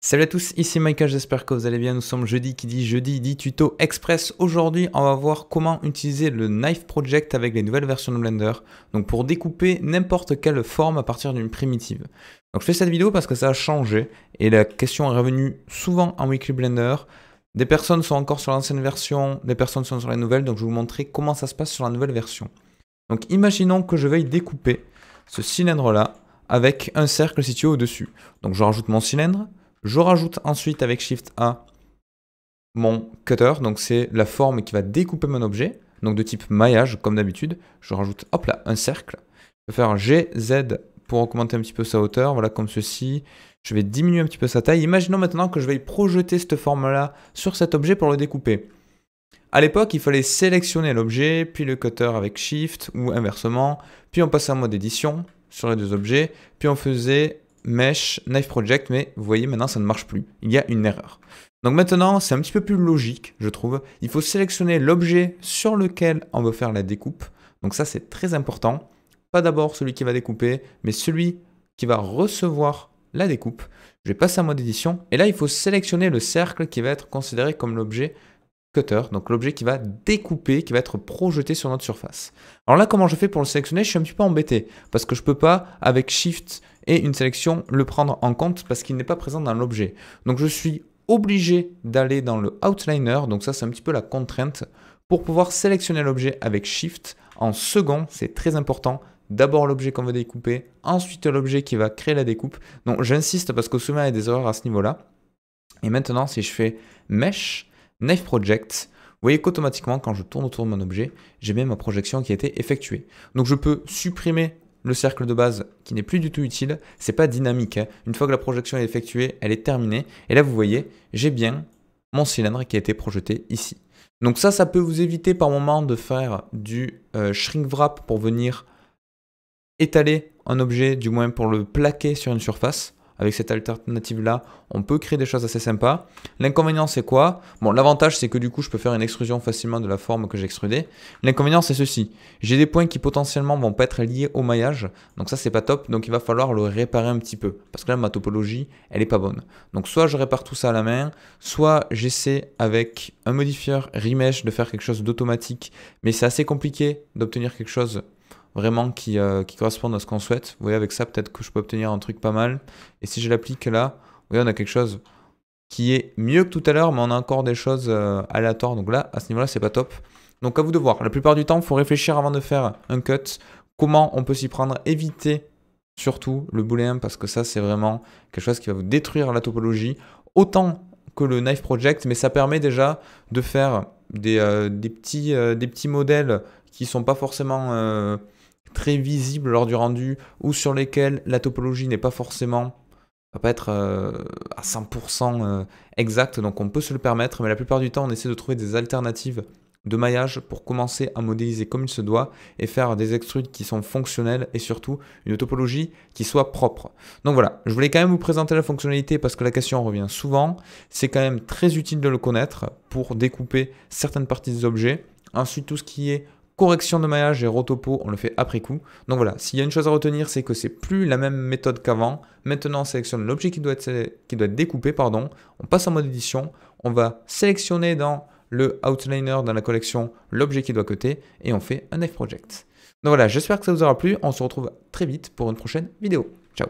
Salut à tous, ici Michael, j'espère que vous allez bien. Nous sommes jeudi, qui dit jeudi dit tuto express. Aujourd'hui, on va voir comment utiliser le Knife Project avec les nouvelles versions de Blender. Donc pour découper n'importe quelle forme à partir d'une primitive. Donc je fais cette vidéo parce que ça a changé et la question est revenue souvent en Weekly Blender. Des personnes sont encore sur l'ancienne version, des personnes sont sur la nouvelle, donc je vais vous montrer comment ça se passe sur la nouvelle version. Donc imaginons que je veuille découper ce cylindre-là avec un cercle situé au-dessus. Donc je rajoute mon cylindre. Je rajoute ensuite avec Shift A mon cutter, donc c'est la forme qui va découper mon objet, donc de type maillage comme d'habitude. Je rajoute, hop là, un cercle. Je vais faire G, Z pour augmenter un petit peu sa hauteur, voilà comme ceci. Je vais diminuer un petit peu sa taille. Imaginons maintenant que je vais projeter cette forme-là sur cet objet pour le découper. À l'époque, il fallait sélectionner l'objet, puis le cutter avec Shift ou inversement, puis on passait en mode édition sur les deux objets, puis on faisait Mesh, Knife Project, mais vous voyez maintenant ça ne marche plus, il y a une erreur. Donc maintenant c'est un petit peu plus logique je trouve, il faut sélectionner l'objet sur lequel on veut faire la découpe, donc ça c'est très important, pas d'abord celui qui va découper, mais celui qui va recevoir la découpe. Je vais passer en mode édition, et là il faut sélectionner le cercle qui va être considéré comme l'objet cutter, donc l'objet qui va découper, qui va être projeté sur notre surface. Alors là, comment je fais pour le sélectionner? Je suis un petit peu embêté, parce que je ne peux pas, avec Shift et une sélection, le prendre en compte, parce qu'il n'est pas présent dans l'objet. Donc je suis obligé d'aller dans le Outliner, donc ça c'est un petit peu la contrainte, pour pouvoir sélectionner l'objet avec Shift en second, c'est très important. D'abord l'objet qu'on veut découper, ensuite l'objet qui va créer la découpe. Donc j'insiste, parce que souvent il y a des erreurs à ce niveau-là. Et maintenant, si je fais Mesh, Knife Project, vous voyez qu'automatiquement, quand je tourne autour de mon objet, j'ai bien ma projection qui a été effectuée. Donc je peux supprimer le cercle de base qui n'est plus du tout utile. C'est pas dynamique, hein. Une fois que la projection est effectuée, elle est terminée. Et là, vous voyez, j'ai bien mon cylindre qui a été projeté ici. Donc ça peut vous éviter par moment de faire du shrink wrap pour venir étaler un objet, du moins pour le plaquer sur une surface. Avec cette alternative-là, on peut créer des choses assez sympas. L'inconvénient, c'est quoi? Bon, l'avantage, c'est que du coup, je peux faire une extrusion facilement de la forme que j'ai extrudée. L'inconvénient, c'est ceci. J'ai des points qui potentiellement vont pas être liés au maillage. Donc ça, c'est pas top. Donc il va falloir le réparer un petit peu. Parce que là, ma topologie, elle est pas bonne. Donc soit je répare tout ça à la main, soit j'essaie avec un modifieur Remesh de faire quelque chose d'automatique. Mais c'est assez compliqué d'obtenir quelque chose vraiment qui correspondent à ce qu'on souhaite. Vous voyez, avec ça, peut-être que je peux obtenir un truc pas mal. Et si je l'applique là, vous voyez, on a quelque chose qui est mieux que tout à l'heure, mais on a encore des choses aléatoires. Donc là, à ce niveau-là, c'est pas top. Donc à vous de voir. La plupart du temps, il faut réfléchir avant de faire un cut. Comment on peut s'y prendre? Éviter surtout le booléen, parce que ça, c'est vraiment quelque chose qui va vous détruire la topologie. Autant que le Knife Project, mais ça permet déjà de faire des petits modèles qui ne sont pas forcément très visibles lors du rendu, ou sur lesquels la topologie n'est pas forcément, va pas être à 100% exacte, donc on peut se le permettre, mais la plupart du temps on essaie de trouver des alternatives de maillage pour commencer à modéliser comme il se doit et faire des extrudes qui sont fonctionnels et surtout une topologie qui soit propre. Donc voilà, je voulais quand même vous présenter la fonctionnalité parce que la question revient souvent. C'est quand même très utile de le connaître pour découper certaines parties des objets. Ensuite, tout ce qui est correction de maillage et rotopo, on le fait après coup. Donc voilà, s'il y a une chose à retenir, c'est que c'est plus la même méthode qu'avant. Maintenant, on sélectionne l'objet qui doit être découpé, pardon. On passe en mode édition. On va sélectionner dans le outliner, dans la collection, l'objet qui doit cutter et on fait un Knife Project. Donc voilà, j'espère que ça vous aura plu. On se retrouve très vite pour une prochaine vidéo. Ciao!